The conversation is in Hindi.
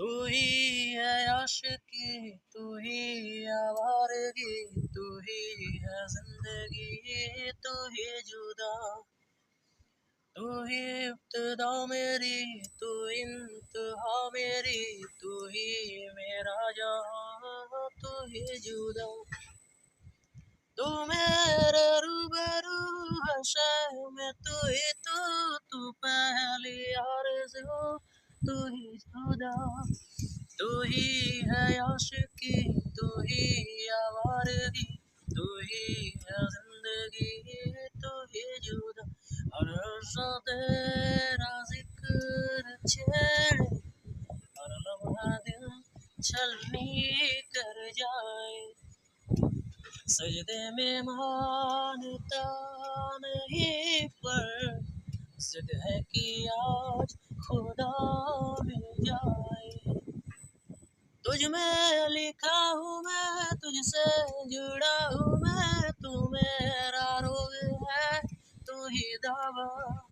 तू ही है आशिकी, तू ही आवारगी, तू ही है जिंदगी, तू ही जुदा, तू ही इब्तिदा मेरी, तू इंतहा मेरी, तू ही मेरा जहां, तू ही जुदा। तू मेरे रूबरू है शहर में, तू ही तू पहली आरज़ू, तू ही खुदा, तू ही है आशिकी, तू ही आवारगी, तू ही है जिंदगी, तू ही जुदा। हर लफ्ज़ तेरा जिक्र छेड़े, हर लम्हा दिल छलनी कर जाए, सजदे में मानता नहीं पर जिद है कि आज खुदा मिल जाए। तुझ में लिखा हूँ मैं, तुझसे जुड़ा हूँ